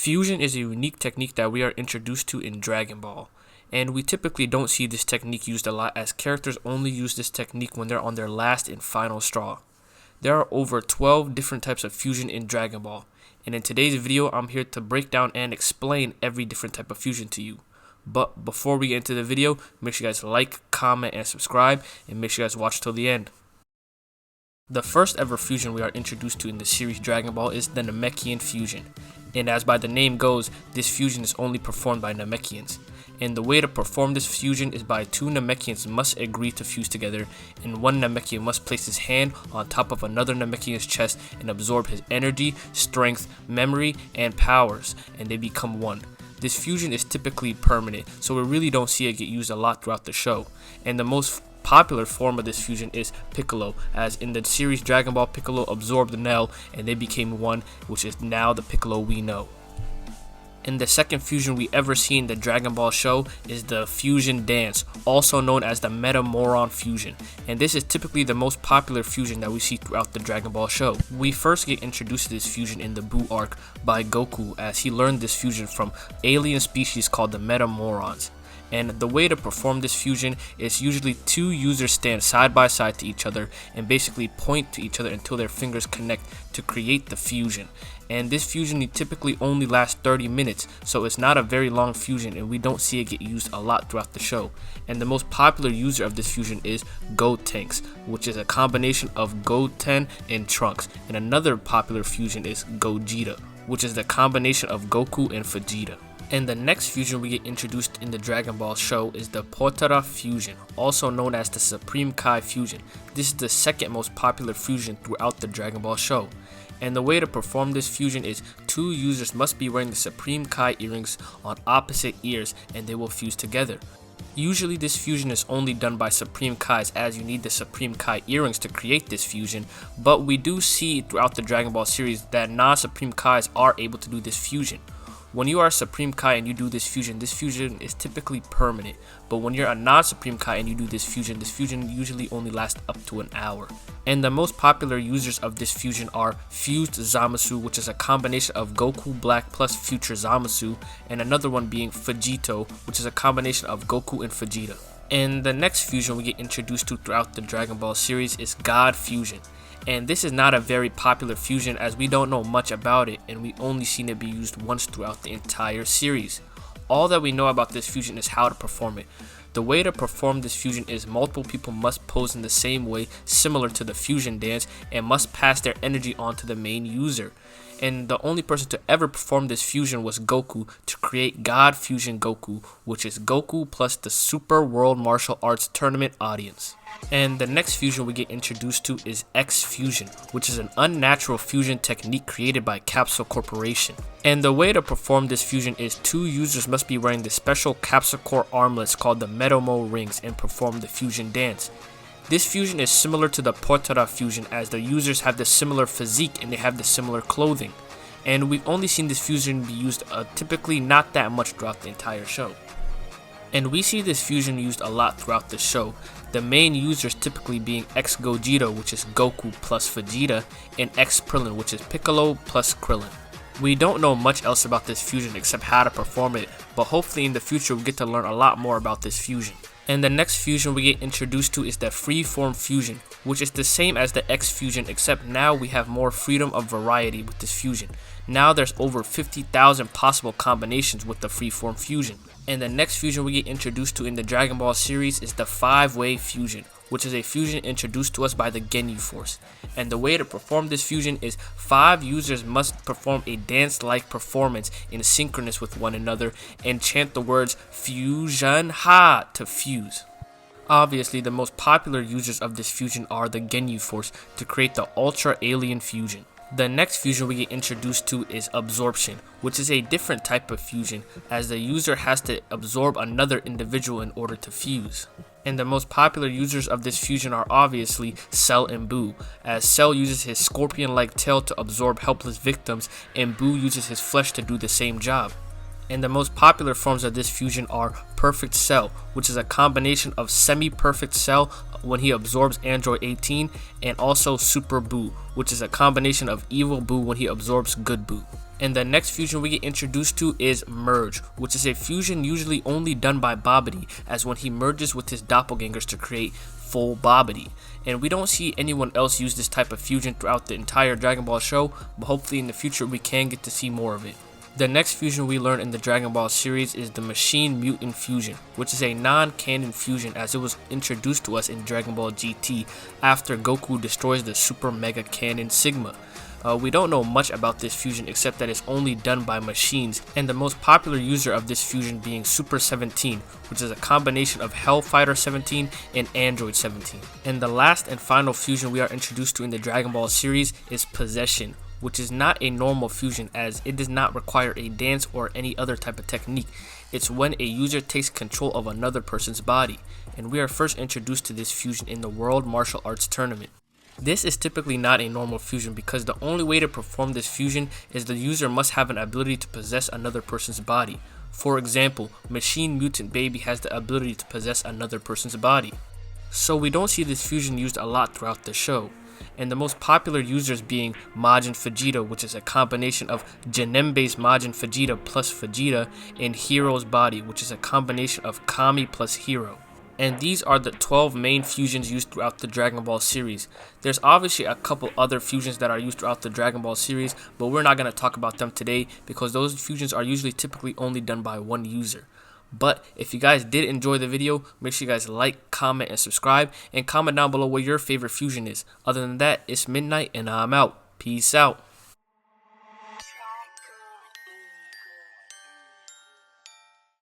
Fusion is a unique technique that we are introduced to in Dragon Ball, and we typically don't see this technique used a lot as characters only use this technique when they're on their last and final straw. There are over 12 different types of fusion in Dragon Ball, and in today's video I'm here to break down and explain every different type of fusion to you. But before we get into the video, make sure you guys like, comment, and subscribe, and make sure you guys watch till the end. The first ever fusion we are introduced to in the series Dragon Ball is the Namekian fusion. And as by the name goes, this fusion is only performed by Namekians. And the way to perform this fusion is by two Namekians must agree to fuse together, and one Namekian must place his hand on top of another Namekian's chest and absorb his energy, strength, memory, and powers, and they become one. This fusion is typically permanent, so we really don't see it get used a lot throughout the show. And the most popular form of this fusion is Piccolo, as in the series Dragon Ball, Piccolo absorbed Nell and they became one, which is now the Piccolo we know. And the second fusion we ever see in the Dragon Ball show is the fusion dance, also known as the Metamoron fusion, and this is typically the most popular fusion that we see throughout the Dragon Ball show. We first get introduced to this fusion in the Buu arc by Goku, as he learned this fusion from alien species called the Metamorons. And the way to perform this fusion is usually two users stand side by side to each other and basically point to each other until their fingers connect to create the fusion. And this fusion typically only lasts 30 minutes, so it's not a very long fusion and we don't see it get used a lot throughout the show. And the most popular user of this fusion is Gotenks, which is a combination of Goten and Trunks. And another popular fusion is Gogeta, which is the combination of Goku and Vegeta. And the next fusion we get introduced in the Dragon Ball show is the Potara fusion, also known as the Supreme Kai fusion. This is the second most popular fusion throughout the Dragon Ball show. And the way to perform this fusion is two users must be wearing the Supreme Kai earrings on opposite ears and they will fuse together. Usually this fusion is only done by Supreme Kais, as you need the Supreme Kai earrings to create this fusion, but we do see throughout the Dragon Ball series that non-Supreme Kais are able to do this fusion. When you are a Supreme Kai and you do this fusion is typically permanent. But when you're a non-Supreme Kai and you do this fusion usually only lasts up to an hour. And the most popular users of this fusion are Fused Zamasu, which is a combination of Goku Black plus Future Zamasu, and another one being Vegito, which is a combination of Goku and Vegeta. And the next fusion we get introduced to throughout the Dragon Ball series is God Fusion. And this is not a very popular fusion as we don't know much about it and we only seen it be used once throughout the entire series. All that we know about this fusion is how to perform it. The way to perform this fusion is multiple people must pose in the same way, similar to the fusion dance, and must pass their energy on to the main user. And the only person to ever perform this fusion was Goku to create God Fusion Goku, which is Goku plus the Super World Martial Arts Tournament audience. And the next fusion we get introduced to is X Fusion, which is an unnatural fusion technique created by Capsule Corporation. And the way to perform this fusion is two users must be wearing the special Capsule Corp armlets called the Metamoron rings and perform the fusion dance. This fusion is similar to the Potara fusion as the users have the similar physique and they have the similar clothing. And we've only seen this fusion be used typically not that much throughout the entire show. And we see this fusion used a lot throughout the show, the main users typically being X Gogeta, which is Goku plus Vegeta, and X Krillin, which is Piccolo plus Krillin. We don't know much else about this fusion except how to perform it, but hopefully in the future we get to learn a lot more about this fusion. And the next fusion we get introduced to is the Freeform fusion, which is the same as the X fusion except now we have more freedom of variety with this fusion. Now there's over 50,000 possible combinations with the Freeform fusion. And the next fusion we get introduced to in the Dragon Ball series is the 5-way fusion, which is a fusion introduced to us by the Ginyu Force. And the way to perform this fusion is 5 users must perform a dance-like performance in synchronous with one another and chant the words Fusion Ha to fuse. Obviously, the most popular users of this fusion are the Ginyu Force to create the Ultra Alien fusion. The next fusion we get introduced to is Absorption, which is a different type of fusion as the user has to absorb another individual in order to fuse. And the most popular users of this fusion are obviously Cell and Buu, as Cell uses his scorpion-like tail to absorb helpless victims and Buu uses his flesh to do the same job. And the most popular forms of this fusion are Perfect Cell, which is a combination of semi-perfect Cell when he absorbs Android 18, and also Super Buu, which is a combination of evil Buu when he absorbs good Buu. And the next fusion we get introduced to is merge, which is a fusion usually only done by Babidi, as when he merges with his doppelgangers to create full Babidi. And we don't see anyone else use this type of fusion throughout the entire Dragon Ball show, but hopefully in the future we can get to see more of it. The next fusion we learn in the Dragon Ball series is the Machine Mutant Fusion, which is a non-canon fusion as it was introduced to us in Dragon Ball GT after Goku destroys the Super Mega Cannon Sigma. We don't know much about this fusion except that it's only done by machines, and the most popular user of this fusion being Super 17, which is a combination of Hellfighter 17 and Android 17. And the last and final fusion we are introduced to in the Dragon Ball series is Possession, which is not a normal fusion as it does not require a dance or any other type of technique. It's when a user takes control of another person's body, and we are first introduced to this fusion in the World Martial Arts Tournament. This is typically not a normal fusion because the only way to perform this fusion is the user must have an ability to possess another person's body. For example, Machine Mutant Baby has the ability to possess another person's body. So we don't see this fusion used a lot throughout the show. And the most popular users being Majin Vegeta, which is a combination of Janembe's Majin Vegeta plus Vegeta, and Hero's body, which is a combination of Kami plus Hero. And these are the 12 main fusions used throughout the Dragon Ball series. There's obviously a couple other fusions that are used throughout the Dragon Ball series, but we're not going to talk about them today because those fusions are usually typically only done by one user. But if you guys did enjoy the video, make sure you guys like, comment, and subscribe, and comment down below what your favorite fusion is. Other than that, it's midnight and I'm out. Peace out.